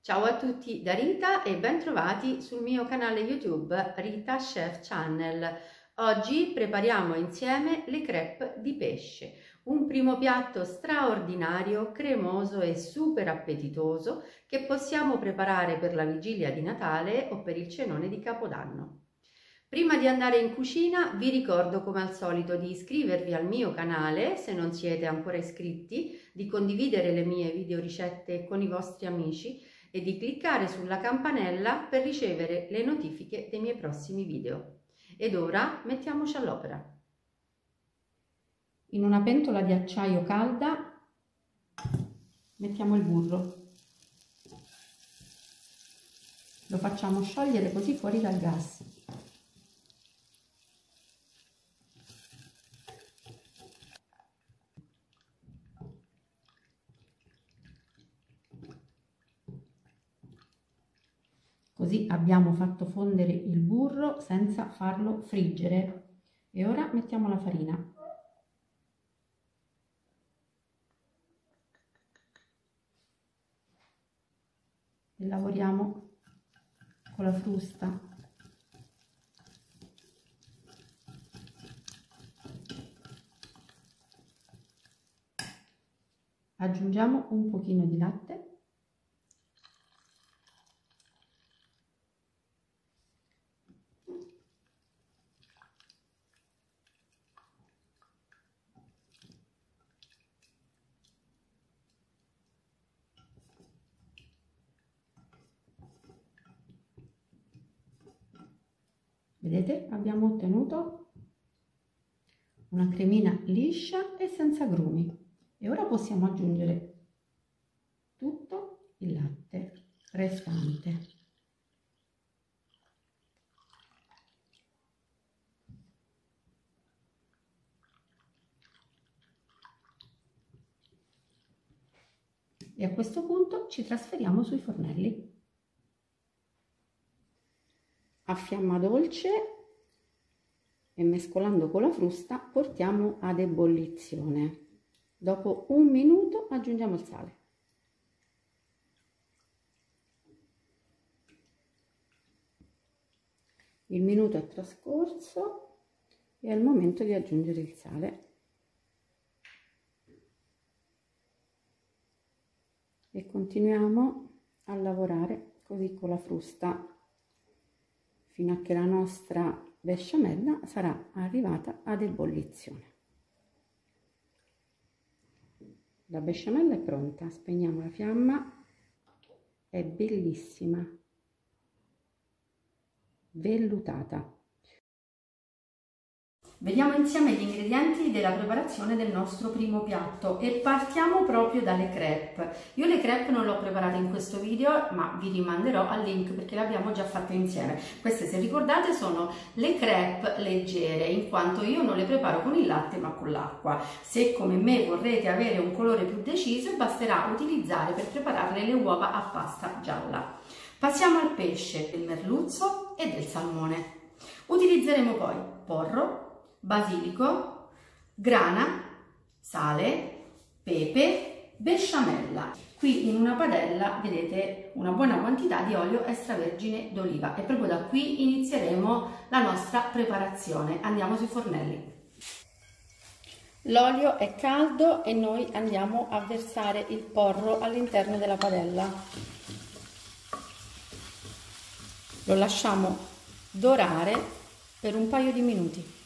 Ciao a tutti da Rita e ben trovati sul mio canale YouTube Rita Chef Channel. Oggi prepariamo insieme le crêpe di pesce, un primo piatto straordinario, cremoso e super appetitoso che possiamo preparare per la vigilia di Natale o per il cenone di Capodanno. Prima di andare in cucina vi ricordo come al solito di iscrivervi al mio canale se non siete ancora iscritti, di condividere le mie video ricette con i vostri amici e di cliccare sulla campanella per ricevere le notifiche dei miei prossimi video. Ed ora mettiamoci all'opera. In una pentola di acciaio calda mettiamo il burro. Lo facciamo sciogliere così fuori dal gas. Così abbiamo fatto fondere il burro senza farlo friggere. E ora mettiamo la farina. E lavoriamo con la frusta. Aggiungiamo un pochino di latte. Vedete, abbiamo ottenuto una cremina liscia e senza grumi. E ora possiamo aggiungere tutto il latte restante. E a questo punto ci trasferiamo sui fornelli. A fiamma dolce e mescolando con la frusta portiamo ad ebollizione. Dopo un minuto aggiungiamo il sale. Il minuto è trascorso e è il momento di aggiungere il sale. E continuiamo a lavorare così con la frusta fino a che la nostra besciamella sarà arrivata ad ebollizione. La besciamella è pronta, spegniamo la fiamma, è bellissima, vellutata. Vediamo insieme gli ingredienti della preparazione del nostro primo piatto e partiamo proprio dalle crêpe. Io le crêpe non le ho preparate in questo video, ma vi rimanderò al link perché le abbiamo già fatte insieme. Queste, se ricordate, sono le crêpe leggere, in quanto io non le preparo con il latte ma con l'acqua. Se come me vorrete avere un colore più deciso, basterà utilizzare per prepararle le uova a pasta gialla. Passiamo al pesce, del merluzzo e del salmone. Utilizzeremo poi porro, basilico, grana, sale, pepe, besciamella. Qui in una padella vedete una buona quantità di olio extravergine d'oliva e proprio da qui inizieremo la nostra preparazione. Andiamo sui fornelli. L'olio è caldo e noi andiamo a versare il porro all'interno della padella. Lo lasciamo dorare per un paio di minuti.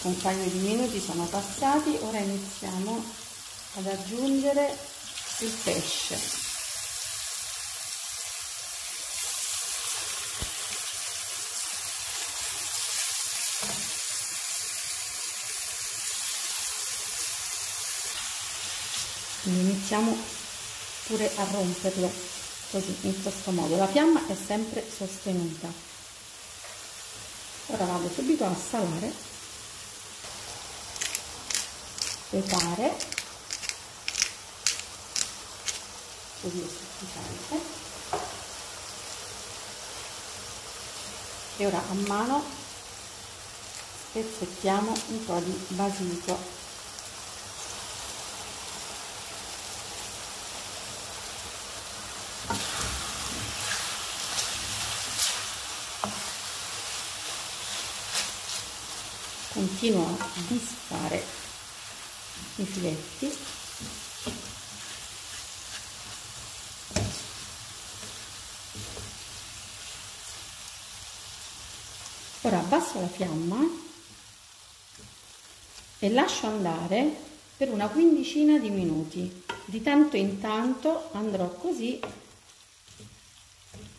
Un paio di minuti sono passati, ora iniziamo ad aggiungere il pesce. Quindi iniziamo pure a romperlo così, in questo modo. La fiamma è sempre sostenuta. Ora vado subito a salare. Pesare, così è sufficiente, e ora a mano spezzettiamo un po' di basilico Continuo a disfare i filetti. Ora abbasso la fiamma e lascio andare per una quindicina di minuti. Di tanto in tanto andrò così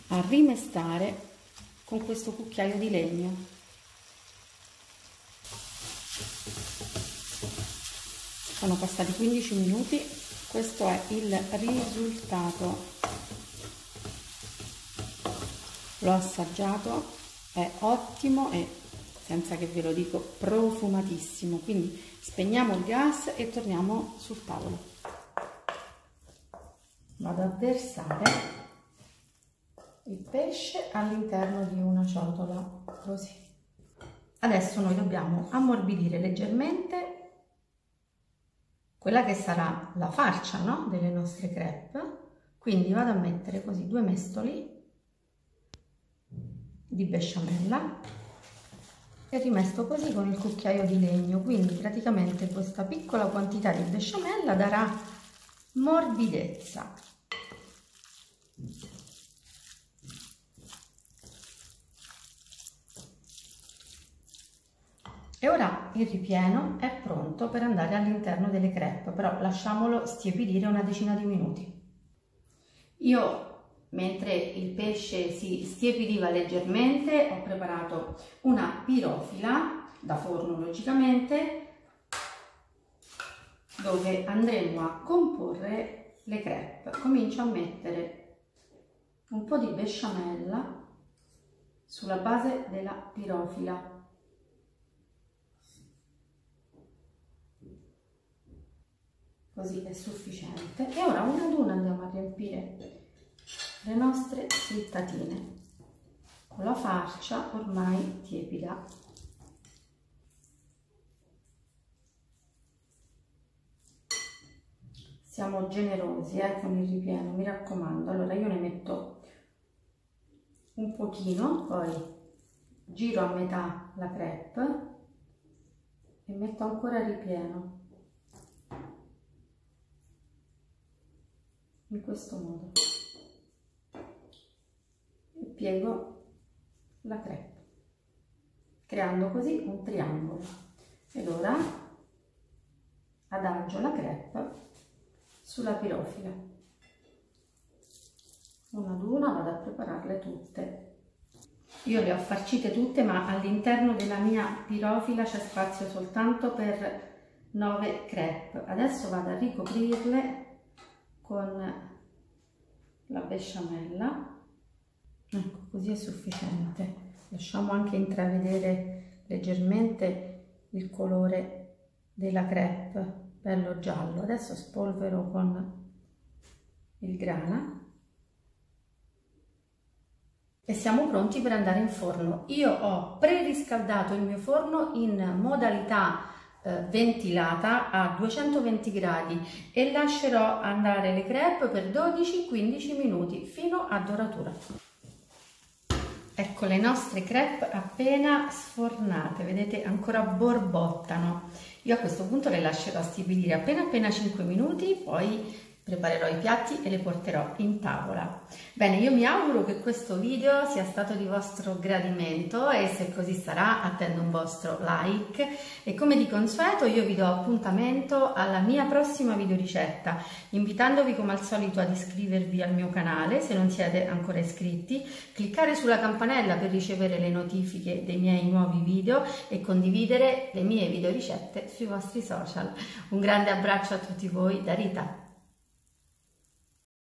a rimestare con questo cucchiaio di legno. Sono passati 15 minuti, questo è il risultato. L'ho assaggiato, è ottimo e senza che ve lo dico profumatissimo. Quindi spegniamo il gas e torniamo sul tavolo. Vado a versare il pesce all'interno di una ciotola, così. Adesso noi dobbiamo ammorbidire leggermente quella che sarà la farcia, no? Delle nostre crepe. Quindi vado a mettere così 2 mestoli di besciamella e rimesto così con il cucchiaio di legno. Quindi praticamente questa piccola quantità di besciamella darà morbidezza. E ora il ripieno è pronto per andare all'interno delle crepe, però lasciamolo stiepidire una decina di minuti. Io, mentre il pesce si stiepidiva leggermente, ho preparato una pirofila da forno logicamente, dove andremo a comporre le crepe. Comincio a mettere un po' di besciamella sulla base della pirofila. Così è sufficiente. E ora una ad una andiamo a riempire le nostre frittatine con la farcia ormai tiepida. Siamo generosi con il ripieno, mi raccomando. Allora io ne metto un pochino, poi giro a metà la crepe e metto ancora ripieno. In questo modo e piego la crepe creando così un triangolo. Ed ora adagio la crepe sulla pirofila, una ad una vado a prepararle tutte. Io le ho farcite tutte, ma all'interno della mia pirofila c'è spazio soltanto per 9 crepe. Adesso vado a ricoprirle con la besciamella. Ecco, così è sufficiente. Lasciamo anche intravedere leggermente il colore della crepe, bello giallo. Adesso spolvero con il grana e siamo pronti per andare in forno. Io ho preriscaldato il mio forno in modalità ventilata a 220 gradi e lascerò andare le crepe per 12-15 minuti fino a doratura. Ecco le nostre crepe appena sfornate, vedete ancora borbottano. Io a questo punto le lascerò stipidire appena 5 minuti, poi preparerò i piatti e le porterò in tavola. Bene, io mi auguro che questo video sia stato di vostro gradimento e se così sarà attendo un vostro like e come di consueto io vi do appuntamento alla mia prossima videoricetta, invitandovi come al solito ad iscrivervi al mio canale se non siete ancora iscritti, cliccare sulla campanella per ricevere le notifiche dei miei nuovi video e condividere le mie videoricette sui vostri social. Un grande abbraccio a tutti voi da Rita.